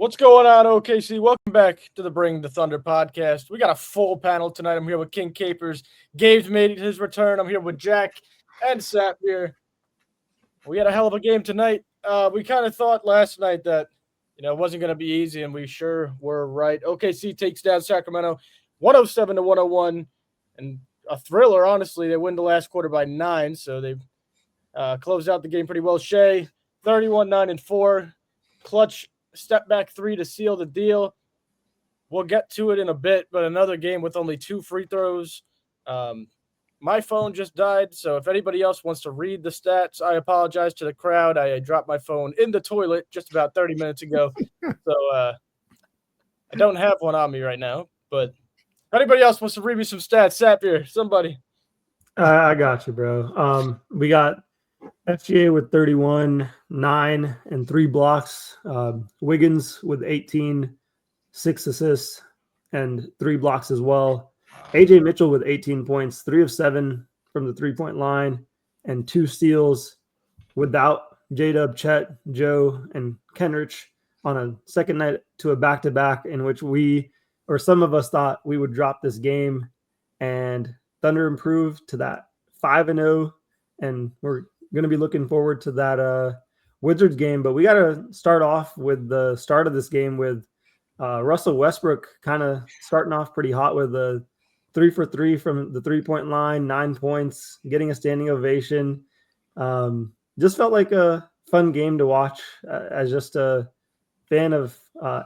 What's going on, OKC? Welcome back to the Bring the Thunder podcast. We got a full panel tonight. I'm here with King Capers. Gabe's made his return. I'm here with Jack and Satvir. We had a hell of a game tonight. We kind of thought last night that it wasn't going to be easy, and we sure were right. OKC takes down Sacramento 107-101, and a thriller, honestly. They win the last quarter by 9, so they closed out the game pretty well. Shai, 31-9-4, clutch step back 3 to seal the deal. We'll get to it in a bit, but another game with only 2 free throws. My phone just died, so if anybody else wants to read the stats, I apologize to the crowd. I dropped my phone in the toilet just about 30 minutes ago, so I don't have one on me right now. But if anybody else wants to read me some stats, Satvir, somebody. I got you, bro. We got FGA with 31, 9, and 3 blocks. Wiggins with 18, 6 assists, and 3 blocks as well. AJ Mitchell with 18 points, 3 of 7 from the three-point line, and 2 steals without J-Dub, Chet, Joe, and Kenrich on a second night to a back-to-back in which some of us thought we would drop this game, and Thunder improved to that 5-0, and we're going to be looking forward to that Wizards game. But we got to start off with the start of this game with Russell Westbrook kind of starting off pretty hot with a 3 for 3 from the three-point line, 9 points, getting a standing ovation. Just felt like a fun game to watch as just a fan of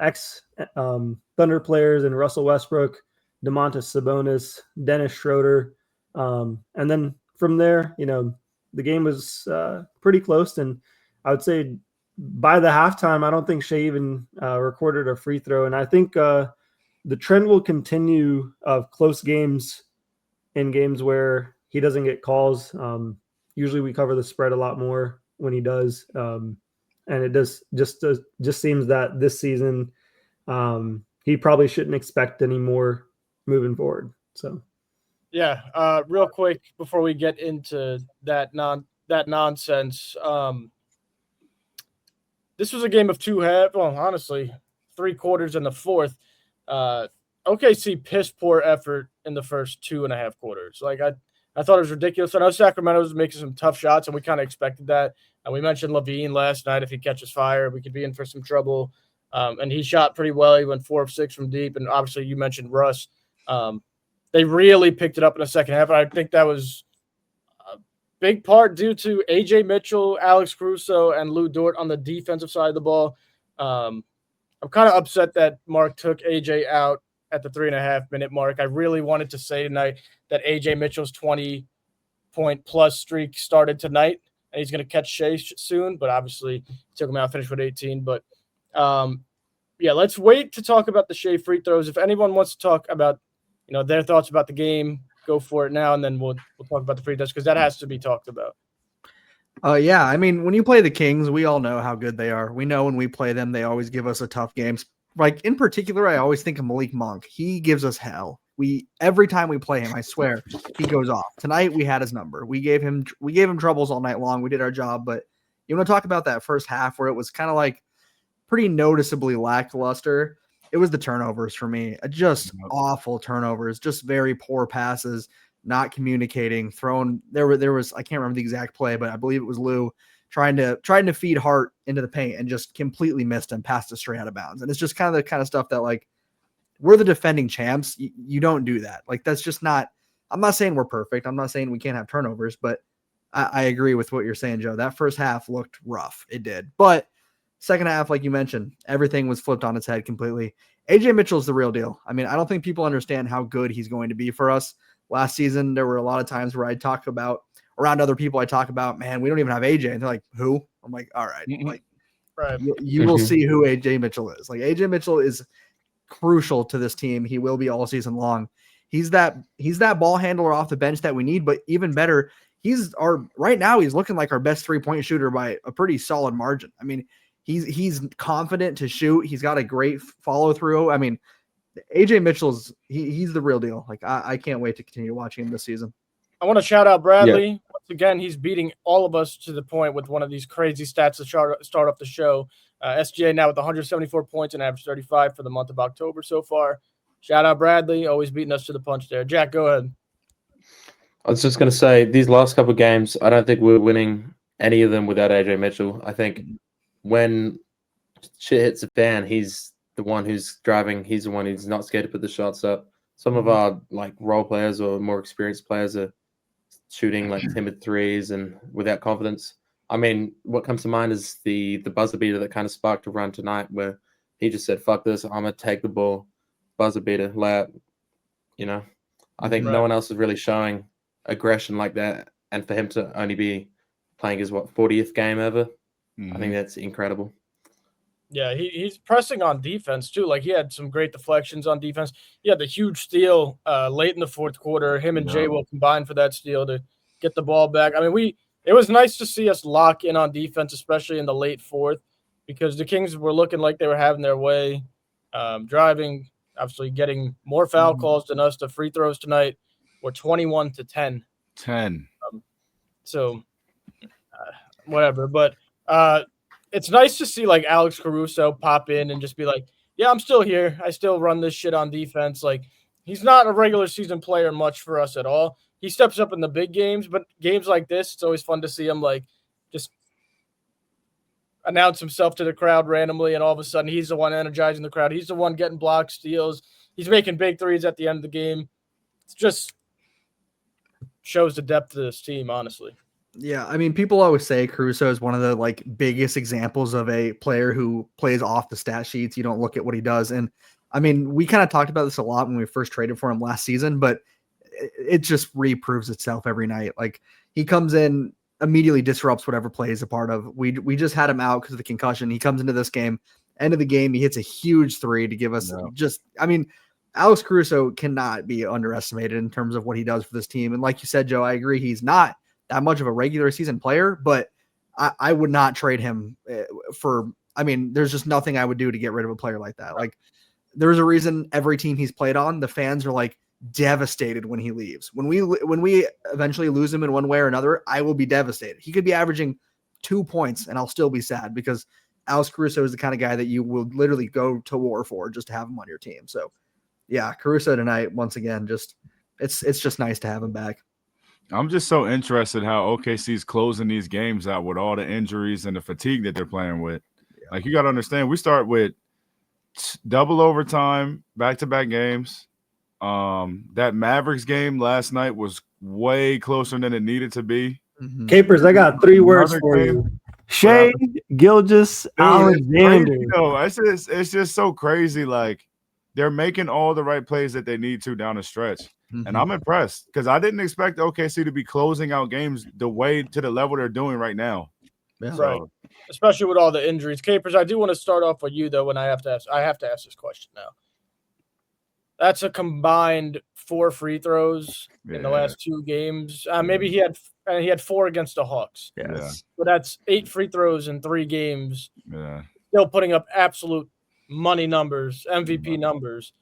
ex-Thunder players and Russell Westbrook, Domantas Sabonis, Dennis Schroeder. And then from there, the game was pretty close. And I would say by the halftime, I don't think Shai even recorded a free throw. And I think the trend will continue of close games in games where he doesn't get calls. Usually we cover the spread a lot more when he does. And it just seems that this season he probably shouldn't expect any more moving forward. So, yeah, real quick before we get into that nonsense, this was a game of 2 halves. Well, honestly, 3 quarters and the fourth. OKC piss poor effort in the first 2.5 quarters. Like I thought it was ridiculous. I know Sacramento was making some tough shots, and we kind of expected that. And we mentioned Levine last night. If he catches fire, we could be in for some trouble. And he shot pretty well. He went 4 of 6 from deep. And obviously, you mentioned Russ. They really picked it up in the second half. And I think that was a big part due to AJ Mitchell, Alex Caruso, and Lu Dort on the defensive side of the ball. I'm kind of upset that Mark took AJ out at the 3.5-minute mark. I really wanted to say tonight that AJ Mitchell's 20-point-plus streak started tonight, and he's going to catch Shai soon, but obviously took him out, finished with 18. But, let's wait to talk about the Shai free throws. If anyone wants to talk about, their thoughts about the game, go for it now, and then we'll talk about the free throws because that has to be talked about. Yeah, I mean, when you play the Kings, we all know how good they are. We know when we play them, they always give us a tough game. Like, in particular, I always think of Malik Monk. He gives us hell. Every time we play him, I swear, he goes off. Tonight, we had his number. We gave him troubles all night long. We did our job. But you want to talk about that first half where it was kind of like pretty noticeably lackluster? It was the turnovers for me. Just awful turnovers, just very poor passes. Not communicating, throwing. There was I can't remember the exact play, but I believe it was Lou trying to feed Hart into the paint and just completely missed him, passed it straight out of bounds. And it's just kind of the kind of stuff that, like, we're the defending champs. You don't do that. Like, that's just not. I'm not saying we're perfect. I'm not saying we can't have turnovers, but I agree with what you're saying, Joe. That first half looked rough. It did, but second half, like you mentioned, everything was flipped on its head completely. AJ Mitchell's the real deal. I mean, I don't think people understand how good he's going to be for us. Last season, there were a lot of times where I talk about around other people. I talk about, man, we don't even have AJ, and they're like, who? I'm like, all right, like, right. You will see who AJ Mitchell is. Like, AJ Mitchell is crucial to this team. He will be all season long. He's that ball handler off the bench that we need. But even better, right now he's looking like our best 3-point shooter by a pretty solid margin. I mean, he's confident to shoot. He's got a great follow through. I mean, AJ Mitchell's he's the real deal. Like, I can't wait to continue watching him this season. I want to shout out Bradley. Yeah. Once again, he's beating all of us to the point with one of these crazy stats to start off the show. SGA now with 174 points and average 35 for the month of October so far. Shout out Bradley, always beating us to the punch there. Jack, go ahead. I was just going to say, these last couple of games, I don't think we're winning any of them without AJ Mitchell. I think when shit hits the fan, he's the one who's driving. He's the one who's not scared to put the shots up. Some of our role players or more experienced players are shooting timid threes and without confidence. I mean, what comes to mind is the buzzer beater that kind of sparked a run tonight where he just said, fuck this, I'm going to take the ball, buzzer beater, layup. I think no one else is really showing aggression like that. And for him to only be playing his, 40th game ever, I think that's incredible. Yeah, he's pressing on defense, too. He had some great deflections on defense. He had the huge steal late in the fourth quarter. Him and Jay will combine for that steal to get the ball back. I mean, it was nice to see us lock in on defense, especially in the late fourth, because the Kings were looking like they were having their way, driving, obviously getting more foul calls than us. The free throws tonight were 21-10. Whatever. But it's nice to see Alex Caruso pop in and just be like, yeah, I'm still here. I still run this shit on defense. He's not a regular season player much for us at all. He steps up in the big games, but games like this, it's always fun to see him just announce himself to the crowd randomly, and all of a sudden he's the one energizing the crowd. He's the one getting blocks, steals. He's making big threes at the end of the game. It just shows the depth of this team, honestly. Yeah, I mean, people always say Caruso is one of the biggest examples of a player who plays off the stat sheets. You don't look at what he does. And I mean, we kind of talked about this a lot when we first traded for him last season, but it just reproves itself every night. He comes in, immediately disrupts whatever play he's a part of. We just had him out because of the concussion. He comes into this game, end of the game, he hits a huge three to give us Alex Caruso cannot be underestimated in terms of what he does for this team. And like you said, Joe, I agree. He's not that much of a regular season player, but I would not trade him there's just nothing I would do to get rid of a player like that. There's a reason every team he's played on, the fans are devastated when he leaves. When we eventually lose him in one way or another, I will be devastated. He could be averaging 2 points and I'll still be sad because Alex Caruso is the kind of guy that you will literally go to war for just to have him on your team. So yeah, Caruso tonight, once again, it's just nice to have him back. I'm just so interested how OKC's closing these games out with all the injuries and the fatigue that they're playing with. Yeah. You got to understand, we start with double overtime, back-to-back games. That Mavericks game last night was way closer than it needed to be. Capers, I got 3 words for you. Shai Gilgeous-Alexander. It's just so crazy. They're making all the right plays that they need to down the stretch. And I'm impressed because I didn't expect OKC to be closing out games to the level they're doing right now. Yeah. Right. Especially with all the injuries. Capers, I do want to start off with you, though, when I have to ask this question now. That's a combined 4 free throws in the last 2 games. Maybe he had 4 against the Hawks. Yes. But that's 8 free throws in 3 games. Yeah. Still putting up absolute money numbers, MVP numbers.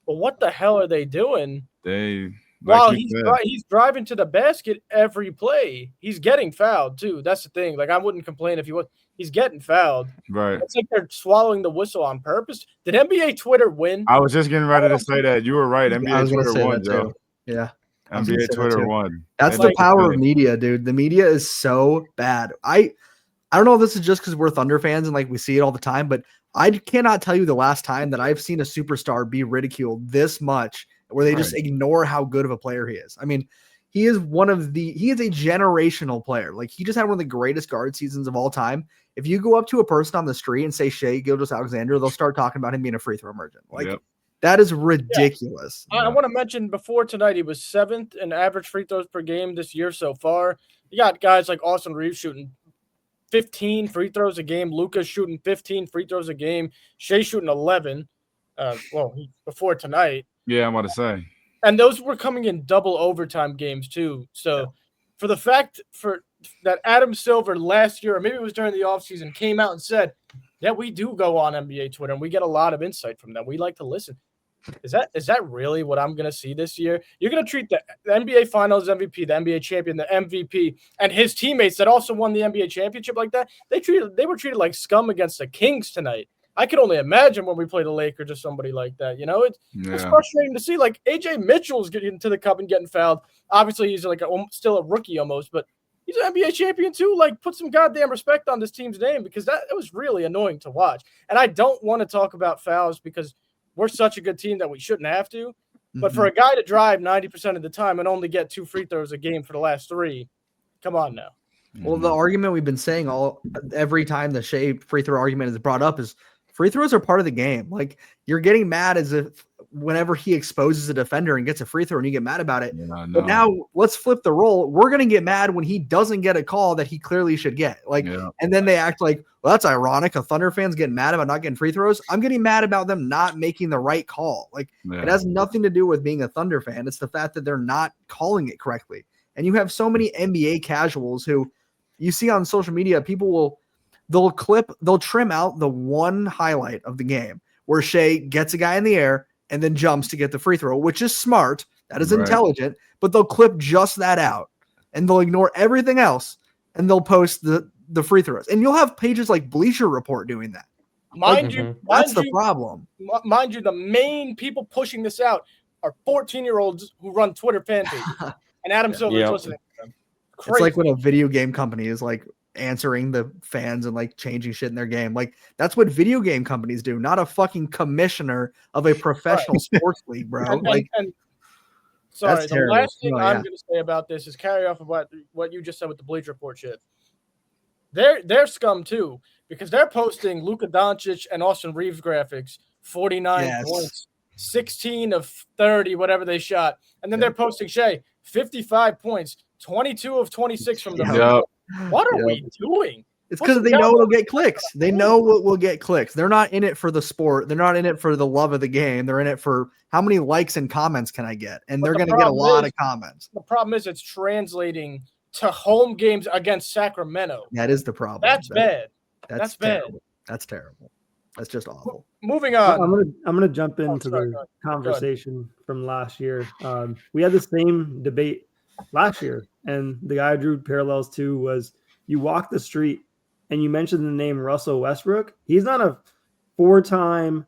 But what the hell are they doing? He's driving to the basket every play. He's getting fouled too. That's the thing. I wouldn't complain if he was. He's getting fouled. Right. It's they're swallowing the whistle on purpose. Did NBA Twitter win? I was just getting ready to say that. You were right. NBA Twitter won, Joe. Yeah. NBA Twitter won. That's the power of media, dude. The media is so bad. I don't know if this is just because we're Thunder fans and we see it all the time, but I cannot tell you the last time that I've seen a superstar be ridiculed this much where they just ignore how good of a player he is. I mean, he is a generational player. He just had one of the greatest guard seasons of all time. If you go up to a person on the street and say Shai Gilgeous-Alexander, they'll start talking about him being a free throw merchant. That is ridiculous. Yeah. I want to mention before tonight, he was 7th in average free throws per game this year so far. You got guys like Austin Reeves shooting 15 free throws a game. Luka's shooting 15 free throws a game. Shai shooting 11. Before tonight. Yeah, I'm about to say. And those were coming in double overtime games too. So for the fact that Adam Silver last year, or maybe it was during the offseason, came out and said, yeah, we do go on NBA Twitter and we get a lot of insight from them. We like to listen. Is that really what I'm going to see this year? You're going to treat the NBA Finals MVP, the NBA champion, the MVP, and his teammates that also won the NBA championship like that? They were treated like scum against the Kings tonight. I could only imagine when we play the Lakers or somebody like that. It's frustrating to see. Like AJ Mitchell's getting into the cup and getting fouled. Obviously, he's like still a rookie almost, but he's an NBA champion too. Like, put some goddamn respect on this team's name, because it was really annoying to watch. And I don't want to talk about fouls because we're such a good team that we shouldn't have to. But for a guy to drive 90% of the time and only get 2 free throws a game for the last 3, come on now. Well, the argument we've been saying every time the Shai free throw argument is brought up is free throws are part of the game. Like, you're getting mad as if whenever he exposes a defender and gets a free throw and you get mad about it. Yeah, but now let's flip the role. We're going to get mad when he doesn't get a call that he clearly should get. And then they act like, well, that's ironic. A Thunder fan's getting mad about not getting free throws. I'm getting mad about them not making the right call. It has nothing to do with being a Thunder fan. It's the fact that they're not calling it correctly. And you have so many NBA casuals who you see on social media, they'll trim out the one highlight of the game where Shai gets a guy in the air and then jumps to get the free throw, which is smart. That is intelligent, but they'll clip just that out and they'll ignore everything else and they'll post the free throws. And you'll have pages like Bleacher Report doing that. That's the problem. Mind you, the main people pushing this out are 14-year-olds who run Twitter fan pages. And Adam Silver is listening to them. Crazy. It's like when a video game company is like answering the fans and like changing shit in their game. Like, that's what video game companies do, not a fucking commissioner of a professional sports league, bro. Sorry, the last thing I'm going to say about this is carry off of what you just said with the Bleacher Report shit. They're scum too, because they're posting Luka Doncic and Austin Reeves graphics, 49 points, 16 of 30, whatever they shot. And then they're posting Shai, 55 points, 22 of 26 from the field. What are we doing? It's because they know it'll get clicks. They know what will get clicks. They're not in it for the sport. They're not in it for the love of the game. They're in it for how many likes and comments can I get? And they're going to get a lot of comments. The problem is it's translating to home games against Sacramento. That is the problem. That's bad. That's bad. That's terrible. That's just awful. Moving on. I'm gonna jump into the conversation from last year. We had the same debate last year, and the guy I drew parallels to was you walk the street and you mentioned the name Russell Westbrook. He's not a 4-time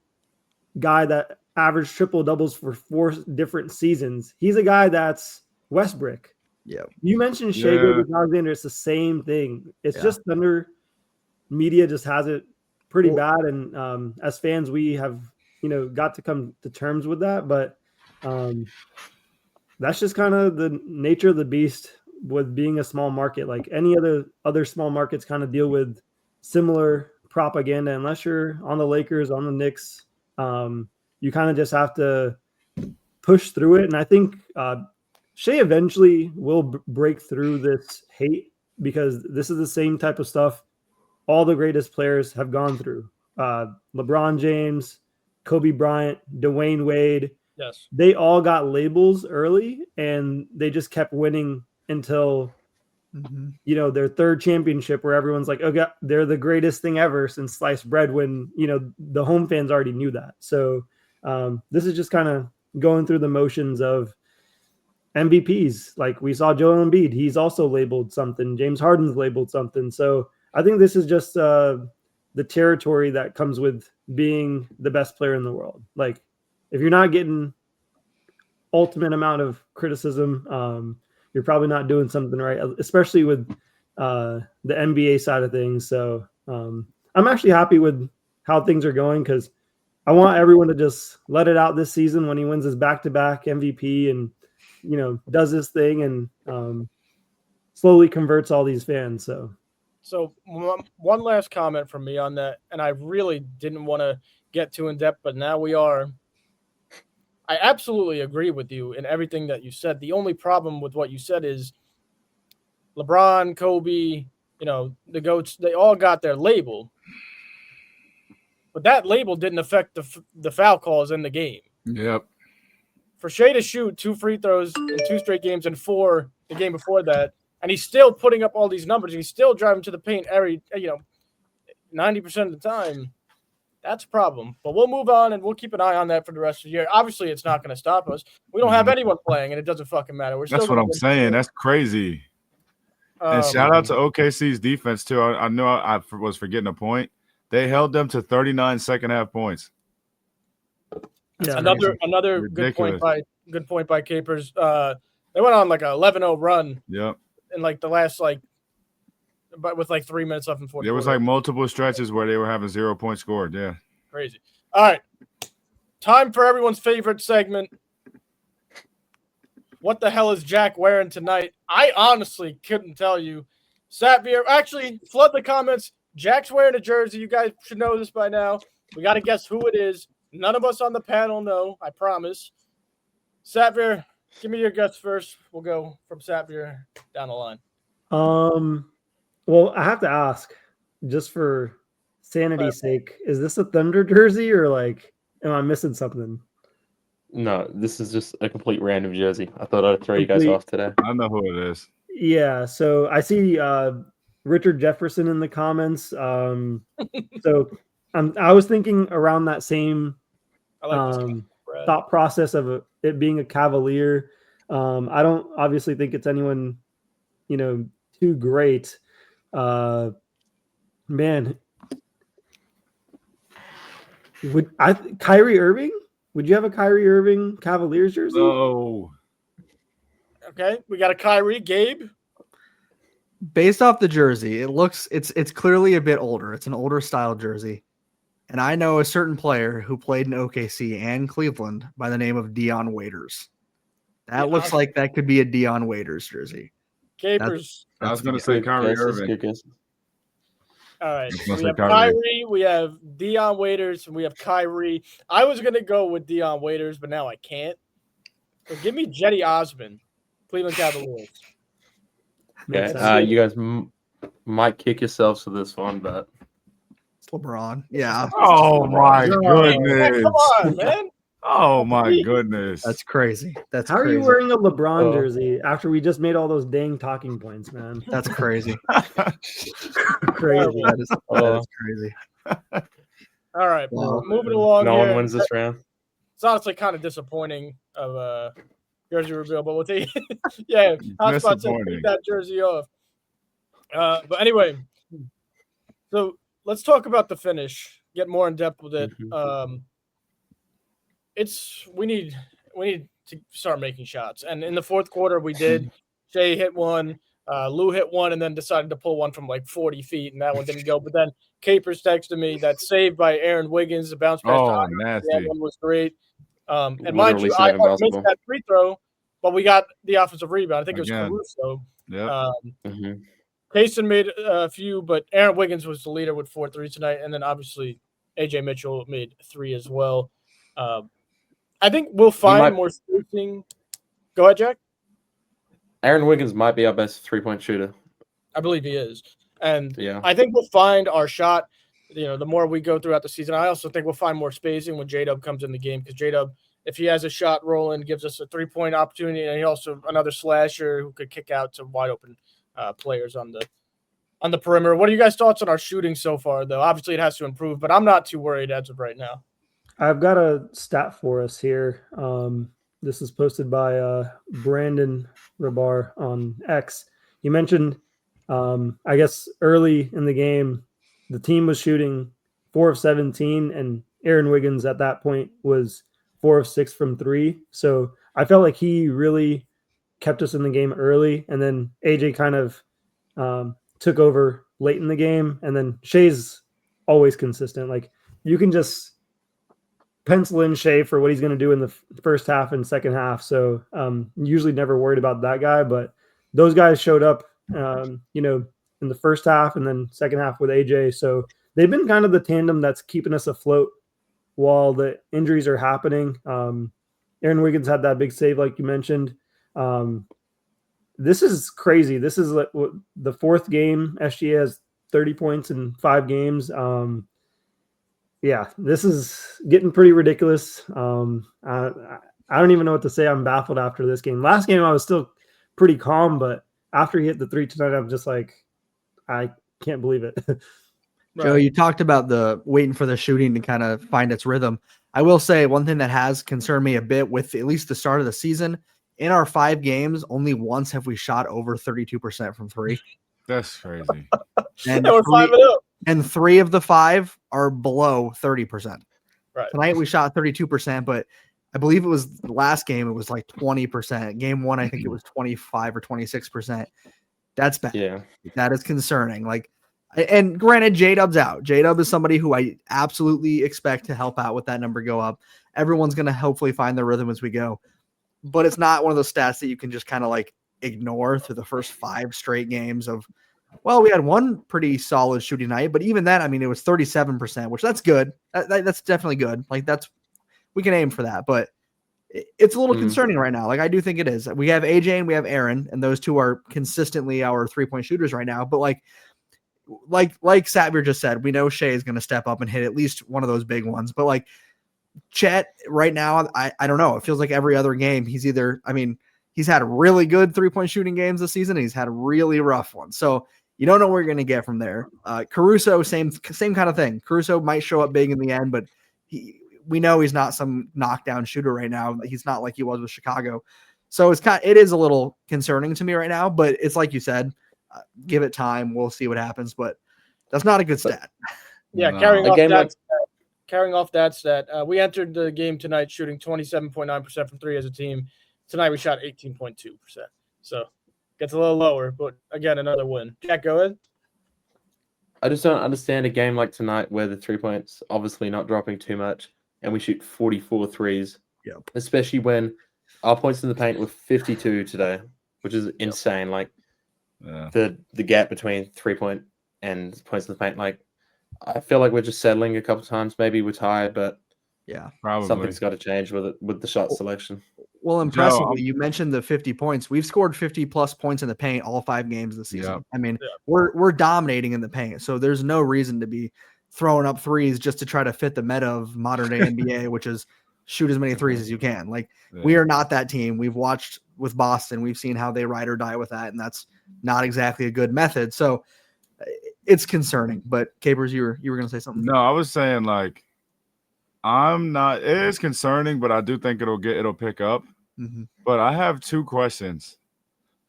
guy that averaged triple doubles for 4 different seasons. He's a guy that's Westbrook. Yeah. You mentioned Shai Gilgeous-Alexander. It's the same thing. It's just Thunder media just has it pretty bad. And as fans, we have, got to come to terms with that. But that's just kind of the nature of the beast with being a small market. Like any other small markets kind of deal with similar propaganda. Unless you're on the Lakers, on the Knicks, you kind of just have to push through it. And I think Shai eventually will break through this hate, because this is the same type of stuff all the greatest players have gone through. LeBron James, Kobe Bryant, Dwayne Wade. Yes. They all got labels early and they just kept winning until, their 3rd championship, where everyone's like, okay, they're the greatest thing ever since sliced bread, when, the home fans already knew that. So this is just kind of going through the motions of MVPs. Like we saw Joel Embiid. He's also labeled something. James Harden's labeled something. So I think this is just the territory that comes with being the best player in the world. Like, if you're not getting ultimate amount of criticism, you're probably not doing something right, especially with the NBA side of things. So I'm actually happy with how things are going, because I want everyone to just let it out this season when he wins his back-to-back MVP and, does this thing and slowly converts all these fans. So one last comment from me on that, and I really didn't want to get too in-depth, but now we are. I absolutely agree with you in everything that you said. The only problem with what you said is LeBron, Kobe, the GOATs, they all got their label. But that label didn't affect the foul calls in the game. Yep. For Shai to shoot 2 free throws in 2 straight games and 4 the game before that, and he's still putting up all these numbers. He's still driving to the paint 90% of the time. That's a problem. But we'll move on, and we'll keep an eye on that for the rest of the year. Obviously, it's not going to stop us. We don't have anyone playing, and it doesn't fucking matter. We're That's still what I'm saying. That's crazy. And shout out to OKC's defense, too. I know I was forgetting a point. They held them to 39 second-half points. Yeah, another Ridiculous. good point by Capers. They went on like a 11-0 run. Yep. In like the last but with like 3 minutes left in fourth. There was like multiple stretches where they were having 0 points scored. Yeah. Crazy. All right. Time for everyone's favorite segment. What the hell is Jack wearing tonight? I honestly couldn't tell you. Satvir, actually, flood the comments. Jack's wearing a jersey. You guys should know this by now. We got to guess who it is. None of us on the panel know, I promise. Satvir, give me your guess first. We'll go from Satvir down the line. Well, I have to ask, just for sanity's sake, is this a Thunder jersey or like, am I missing something? No, this is just a complete random jersey. I thought I'd throw you guys off today. I know who it is. Yeah, so I see Richard Jefferson in the comments. So I was thinking around that same thought process of it being a Cavalier. I don't obviously think it's anyone, too great. Man, Kyrie Irving? Would you have a Kyrie Irving Cavaliers jersey? Oh. Okay, we got a Kyrie. Gabe? Based off the jersey, it's clearly a bit older. It's an older style jersey. And I know a certain player who played in OKC and Cleveland by the name of Dion Waiters. That looks like that could be a Dion Waiters jersey. Capers. I was going to say Kyrie Irving. All right. We have Kyrie, we have Dion Waiters, and we have Kyrie. I was going to go with Dion Waiters, but now I can't. So give me Jetty Osman, Cleveland Cavaliers. Okay. You guys might kick yourselves for this one, but it's LeBron. Yeah. Oh, my goodness. Come on, man. Oh, my goodness. That's crazy. How are you wearing a LeBron jersey after we just made all those dang talking points, man? That's crazy. Crazy. That is crazy. All right. Moving along. No one wins this round. It's honestly kind of disappointing of jersey reveal, but we'll take yeah, Hotspot said keep that jersey off. But anyway, so let's talk about the finish. Get more in depth with it. We need to start making shots, and in the fourth quarter we did. Shai hit one, Lu hit one, and then decided to pull one from like 40 feet, and that one didn't go. But then Capers texted me that saved by Aaron Wiggins, the bounce pass. Oh, nasty! That one was great. And mind you, I missed that free throw, but we got the offensive rebound. I think it was Caruso. Yeah. Payson made a few, but Aaron Wiggins was the leader with 4 threes tonight, and then obviously AJ Mitchell made 3 as well. I think we'll find more spacing. Go ahead, Jack. Aaron Wiggins might be our best 3-point shooter. I believe he is. And I think we'll find our shot, the more we go throughout the season. I also think we'll find more spacing when J-Dub comes in the game, because J-Dub, if he has a shot rolling, gives us a 3-point opportunity, and he also another slasher who could kick out to wide open players on the perimeter. What are you guys' thoughts on our shooting so far, though? Obviously, it has to improve, but I'm not too worried as of right now. I've got a stat for us here. This is posted by Brandon Rabar on X. You mentioned, I guess, early in the game, the team was shooting 4 of 17, and Aaron Wiggins at that point was 4 of 6 from 3. So I felt like he really kept us in the game early, and then AJ kind of took over late in the game, and then Shai's always consistent. Like, you can just pencil in Shai for what he's going to do in the first half and second half. So usually never worried about that guy, but those guys showed up, in the first half and then second half with AJ. So they've been kind of the tandem that's keeping us afloat while the injuries are happening. Aaron Wiggins had that big save, like you mentioned. This is crazy. This is like the 4th game. SGA has 30 points in 5 games. Yeah, this is getting pretty ridiculous. I don't even know what to say. I'm baffled after this game. Last game, I was still pretty calm, but after he hit the 3 tonight, I'm just like, I can't believe it. Joe, you talked about the waiting for the shooting to kind of find its rhythm. I will say one thing that has concerned me a bit with at least the start of the season, in our 5 games, only once have we shot over 32% from 3. That's crazy. And we're 5-0. And 3 of the 5 are below 30%. Right. Tonight we shot 32%, but I believe it was the last game, it was like 20%. Game 1, I think it was 25 or 26%. That's bad. Yeah. That is concerning. Like, and granted, J-Dub's out. J-Dub is somebody who I absolutely expect to help out with that number go up. Everyone's going to hopefully find their rhythm as we go. But it's not one of those stats that you can just kind of like ignore through the first 5 straight games of, well, we had one pretty solid shooting night, but even that, I mean, it was 37%, which that's good. That's definitely good. Like we can aim for that, but it's a little concerning right now. Like I do think it is. We have AJ and we have Aaron, and those two are consistently our 3-point shooters right now. But like Satvir just said, we know Shai is going to step up and hit at least one of those big ones. But like Chet right now, I don't know. It feels like every other game he's he's had really good 3-point shooting games this season, and he's had really rough ones. So you don't know where you're going to get from there. Caruso, same kind of thing. Caruso might show up big in the end, but we know he's not some knockdown shooter right now. He's not like he was with Chicago. So it is a little concerning to me right now, but it's like you said, give it time. We'll see what happens, but that's not a good stat. Yeah, No. carrying off that stat, we entered the game tonight shooting 27.9% from 3 as a team. Tonight we shot 18.2%. So gets a little lower, but again, another win. Jack, go ahead. I just don't understand a game like tonight where the 3 points obviously not dropping too much and we shoot 44 threes. Yep. Especially when our points in the paint were 52 today, which is insane. Like the gap between 3-point and points in the paint. Like I feel like we're just settling a couple times. Maybe we're tired, but yeah, probably something's got to change with it with the shot selection. Well, impressively, you mentioned the 50 points. We've scored 50-plus points in the paint all 5 games this season. Yep. I mean, we're dominating in the paint, so there's no reason to be throwing up threes just to try to fit the meta of modern-day NBA, which is shoot as many threes as you can. Like, we are not that team. We've watched with Boston. We've seen how they ride or die with that, and that's not exactly a good method. So it's concerning. But, Capers, you were going to say something? No, I was saying, like, I'm not. It is concerning, but I do think it'll pick up. Mm-hmm. But I have 2 questions.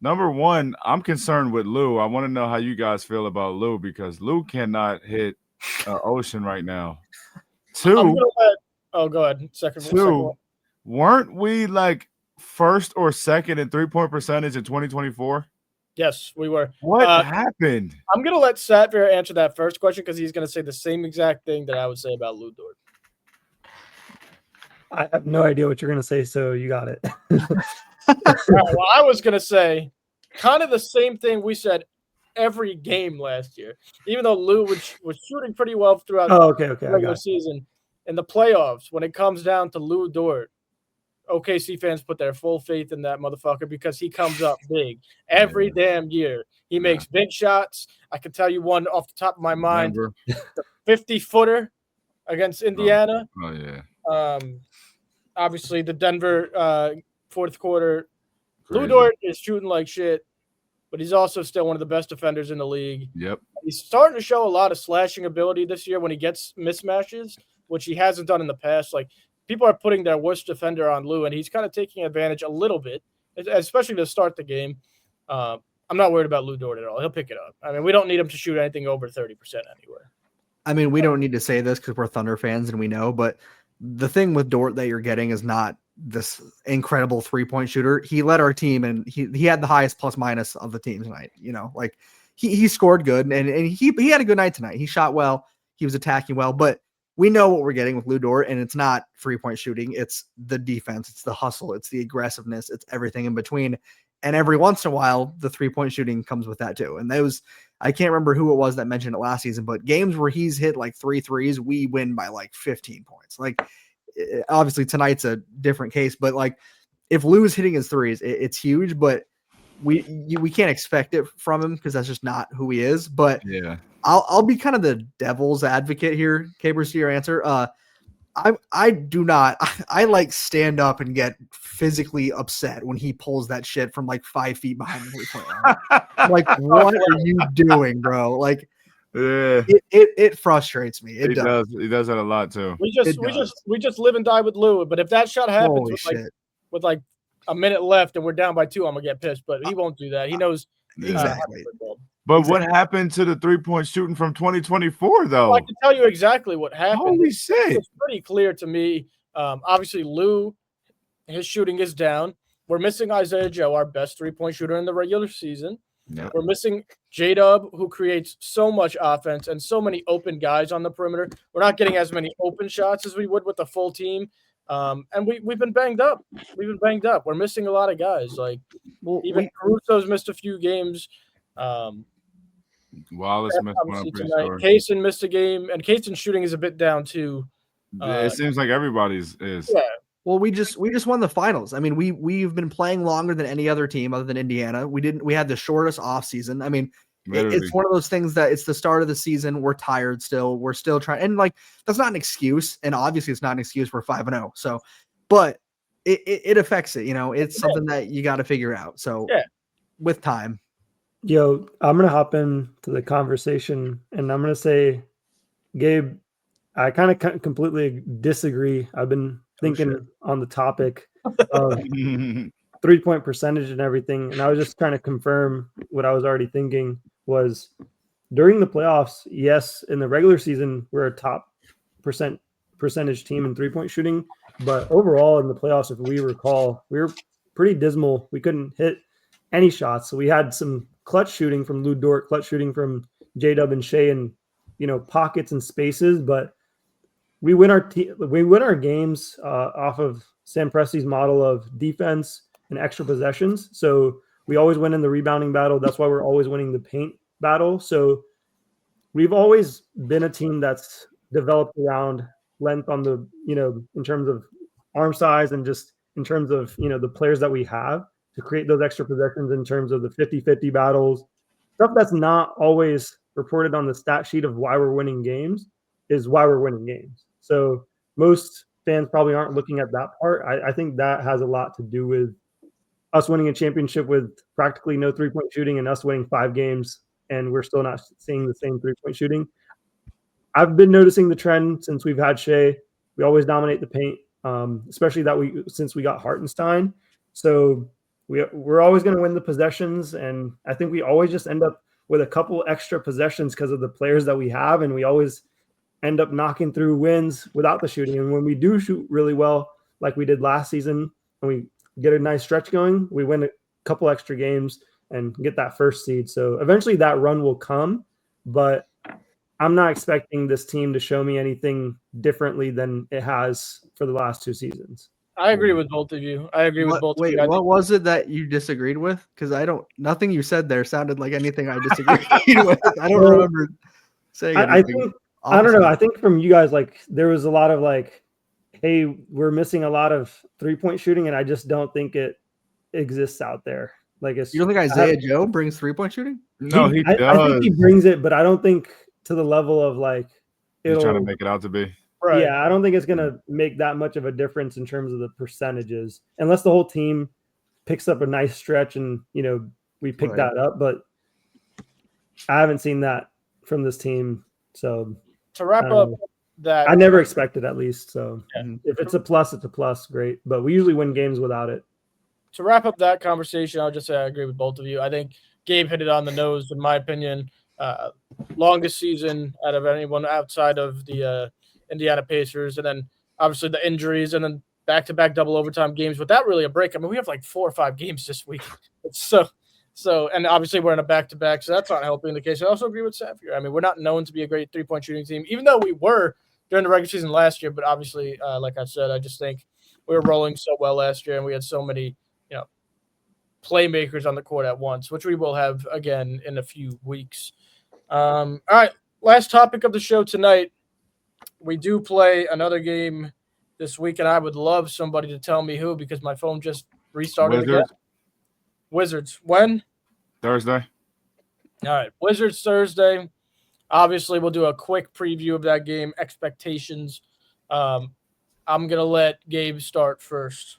Number 1, I'm concerned with Lu. I want to know how you guys feel about Lu because Lu cannot hit Ocean right now. 2, go ahead. Second 2, weren't we like first or second in 3-point percentage in 2024? Yes, we were. What happened? I'm going to let Satvir answer that first question because he's going to say the same exact thing that I would say about Lu Dort. I have no idea what you're going to say, so you got it. Well, I was going to say kind of the same thing we said every game last year. Even though Lu was shooting pretty well throughout the regular season, in the playoffs, when it comes down to Lu Dort, OKC fans put their full faith in that motherfucker because he comes up big every damn year. He makes big shots. I can tell you one off the top of my mind, the 50-footer against Indiana. Oh yeah. Obviously, the Denver fourth quarter, Lu Dort is shooting like shit, but he's also still one of the best defenders in the league. Yep. He's starting to show a lot of slashing ability this year when he gets mismatches, which he hasn't done in the past. Like, people are putting their worst defender on Lu, and he's kind of taking advantage a little bit, especially to start the game. I'm not worried about Lu Dort at all. He'll pick it up. I mean, we don't need him to shoot anything over 30% anywhere. I mean, we don't need to say this because we're Thunder fans and we know, but the thing with Dort that you're getting is not this incredible 3-point shooter. He led our team and he had the highest plus minus of the team tonight. You know, like he scored good and he had a good night tonight. He shot well. He was attacking well, but we know what we're getting with Lu Dort, and it's not 3-point shooting. It's the defense. It's the hustle. It's the aggressiveness. It's everything in between. And every once in a while, the 3-point shooting comes with that too. And those, I can't remember who it was that mentioned it last season, but games where he's hit like 3 threes, we win by like 15 points. Like, obviously tonight's a different case, but like if Lu's hitting his threes, it's huge, but we can't expect it from him because that's just not who he is. But yeah, I'll be kind of the devil's advocate here. Capers, to your answer. I do not. I like stand up and get physically upset when he pulls that shit from like 5 feet behind the 3-point line. Like, what are you doing, bro? Like, Yeah, It frustrates me. It he does. does. He does that a lot too. We It does. just live and die with Lou. But if that shot happens Holy shit. with like a minute left and we're down by 2, I'm gonna get pissed. But he won't do that. He knows Yeah. Exactly. But what happened to the 3-point shooting from 2024 though? Well, I can tell you exactly what happened. Holy shit! It's pretty clear to me. Obviously, Lou, his shooting is down. We're missing Isaiah Joe, our best 3-point shooter in the regular season. Yeah. We're missing J-Dub, who creates so much offense and so many open guys on the perimeter. We're not getting as many open shots as we would with the full team. And we've been banged up. We're missing a lot of guys. Like even Caruso's missed a few games. Wallace missed one, I'm pretty tonight. sure. Kaysen missed a game, and Kaysen's shooting is a bit down too. It seems like everybody's is. Yeah. Well, we just won the finals. I mean, we've been playing longer than any other team other than Indiana. We had the shortest off season. I mean, it's one of those things that it's the start of the season. We're tired still. We're still trying, and like that's not an excuse. And obviously, it's not an excuse. We're 5-0. So, but it affects it. You know, it's something that you got to figure out. So, with time. Yo, I'm gonna hop into the conversation, and I'm gonna say, Gabe, I kind of completely disagree. I've been thinking on the topic of 3-point percentage and everything, and I was just trying to confirm what I was already thinking was during the playoffs. Yes, in the regular season, we're a top percentage team in 3-point shooting, but overall in the playoffs, if we recall, we were pretty dismal. We couldn't hit any shots, so we had some clutch shooting from Lu Dort, clutch shooting from J-Dub and Shai, and pockets and spaces, but we win our games off of Sam Presti's model of defense and extra possessions. So we always win in the rebounding battle. That's why we're always winning the paint battle. So we've always been a team that's developed around length on the, in terms of arm size and just in terms of, the players that we have to create those extra possessions in terms of the 50-50 battles, stuff that's not always reported on the stat sheet of why we're winning games is why we're winning games. So most fans probably aren't looking at that part. I think that has a lot to do with us winning a championship with practically no 3-point shooting and us winning 5 games, and we're still not seeing the same 3-point shooting. I've been noticing the trend since we've had Shai. We always dominate the paint, especially since we got Hartenstein. So we're always going to win the possessions, and I think we always just end up with a couple extra possessions because of the players that we have, and we always end up knocking through wins without the shooting. And when we do shoot really well, like we did last season, and we get a nice stretch going, we win a couple extra games and get that first seed. So eventually that run will come, but I'm not expecting this team to show me anything differently than it has for the last 2 seasons. I agree with both of you. Wait, what was it that you disagreed with? Because nothing you said there sounded like anything I disagreed with. I don't remember saying anything. I don't know. I think from you guys, like there was a lot of like, hey, we're missing a lot of 3-point shooting, and I just don't think it exists out there. Like you don't think Isaiah Joe brings 3-point shooting? No, he does. I think he brings it, but I don't think to the level of like he's trying to make it out to be. Right. Yeah, I don't think it's gonna make that much of a difference in terms of the percentages, unless the whole team picks up a nice stretch and we pick that up. But I haven't seen that from this team. So to wrap up that, I never expected, at least. So if it's a plus, it's a plus. Great, but we usually win games without it. To wrap up that conversation, I'll just say I agree with both of you. I think Gabe hit it on the nose, in my opinion. Longest season out of anyone outside of the Indiana Pacers, and then obviously the injuries, and then back-to-back double overtime games without really a break. I mean, we have like 4 or 5 games this week. It's so, and obviously we're in a back-to-back, so that's not helping the case. I also agree with Satvir. I mean, we're not known to be a great 3-point shooting team, even though we were during the regular season last year. But obviously, like I said, I just think we were rolling so well last year, and we had so many, playmakers on the court at once, which we will have again in a few weeks. All right, last topic of the show tonight. We do play another game this week, and I would love somebody to tell me who, because my phone just restarted again. Wizards. When? Thursday. All right, Wizards Thursday. Obviously, we'll do a quick preview of that game, expectations. I'm going to let Gabe start first.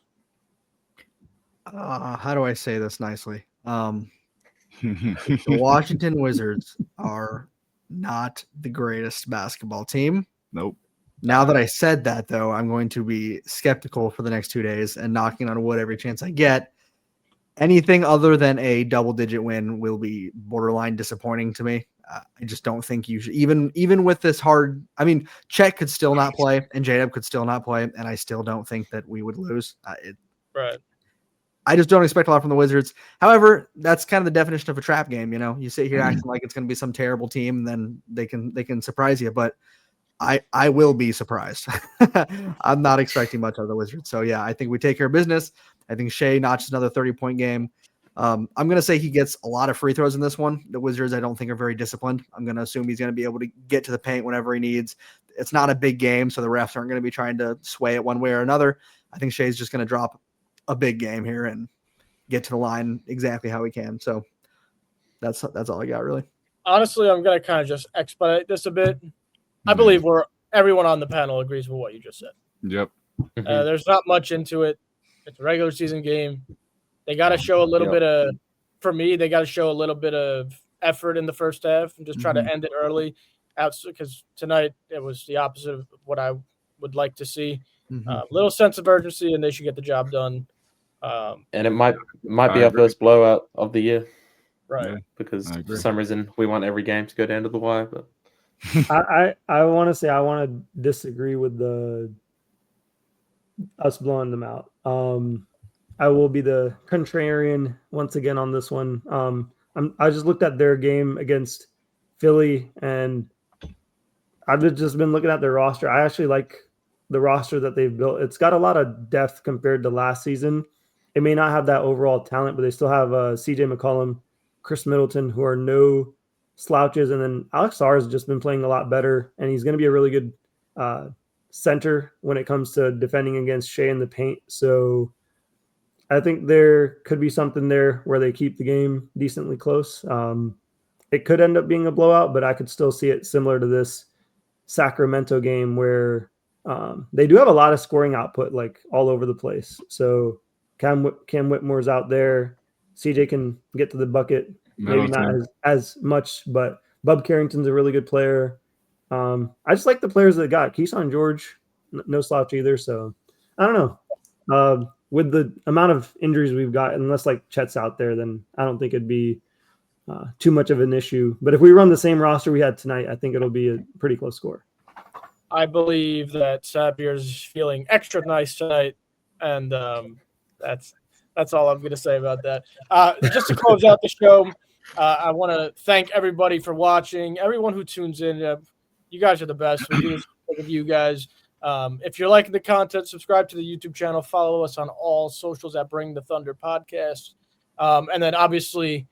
How do I say this nicely? The Washington Wizards are not the greatest basketball team. Nope. Now that I said that, though, I'm going to be skeptical for the next 2 days and knocking on wood every chance I get. Anything other than a double-digit win will be borderline disappointing to me. I just don't think you should, even with this hard. I mean, Chet could still not play, and J-Dub could still not play, and I still don't think that we would lose. Right. I just don't expect a lot from the Wizards. However, that's kind of the definition of a trap game. You sit here acting like it's going to be some terrible team, and then they can surprise you. But I will be surprised. I'm not expecting much out of the Wizards. So yeah, I think we take care of business. I think Shai notches another 30-point game. I'm going to say he gets a lot of free throws in this one. The Wizards, I don't think, are very disciplined. I'm going to assume he's going to be able to get to the paint whenever he needs. It's not a big game, so the refs aren't going to be trying to sway it one way or another. I think Shai's just going to drop a big game here and get to the line exactly how he can. So that's all I got, really. Honestly, I'm going to kind of just expedite this a bit. I believe everyone on the panel agrees with what you just said. Yep. There's not much into it. It's a regular season game. They got to show a little bit of, for me, they got to show a little bit of effort in the first half and just try to end it early. Because tonight it was the opposite of what I would like to see. Little sense of urgency, and they should get the job done. And it might be our first blowout of the year, right? Because for some reason we want every game to go down to the wire. But I want to say I want to disagree with us blowing them out. I will be the contrarian once again on this one. I just looked at their game against Philly, and I've just been looking at their roster. I actually like the roster that they've built. It's got a lot of depth compared to last season. It may not have that overall talent, but they still have CJ McCollum, Chris Middleton, who are no slouches. And then Alex Sarr has just been playing a lot better, and he's going to be a really good center when it comes to defending against Shai in the paint. So I think there could be something there where they keep the game decently close. It could end up being a blowout, but I could still see it similar to this Sacramento game where they do have a lot of scoring output, like all over the place. So Cam Whitmore's out there. CJ can get to the bucket, maybe not as much, but Bub Carrington's a really good player. I just like the players that got. Keyshawn George, no slouch either. So I don't know. With the amount of injuries we've got, unless like Chet's out there, then I don't think it'd be too much of an issue. But if we run the same roster we had tonight, I think it'll be a pretty close score. I believe that Satvir is feeling extra nice tonight, and that's all I'm going to say about that. Just to close out the show, I want to thank everybody for watching, everyone who tunes in. You guys are the best. We do this because of you guys. If you're liking the content, subscribe to the YouTube channel. Follow us on all socials at Bring the Thunder Podcast. And then obviously,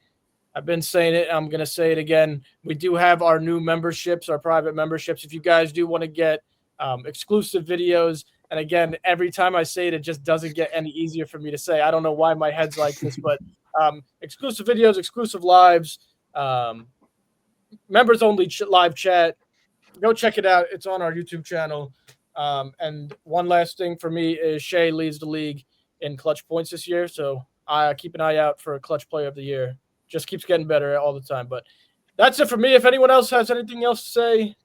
I've been saying it. I'm going to say it again. We do have our new memberships, our private memberships. If you guys do want to get exclusive videos, and again, every time I say it, it just doesn't get any easier for me to say. I don't know why my head's like this, but exclusive videos, exclusive lives, members only live chat. Go check it out. It's on our YouTube channel. And one last thing for me is Shai leads the league in clutch points this year. So I keep an eye out for a clutch player of the year. Just keeps getting better all the time. But that's it for me. If anyone else has anything else to say.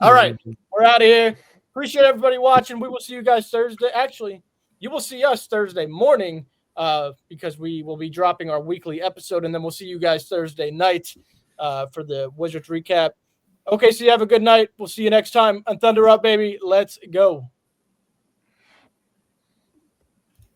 All right. We're out of here. Appreciate everybody watching. We will see you guys Thursday. Actually, you will see us Thursday morning because we will be dropping our weekly episode. And then we'll see you guys Thursday night for the Wizards recap. Okay, so you have a good night. We'll see you next time on Thunder Up, baby. Let's go.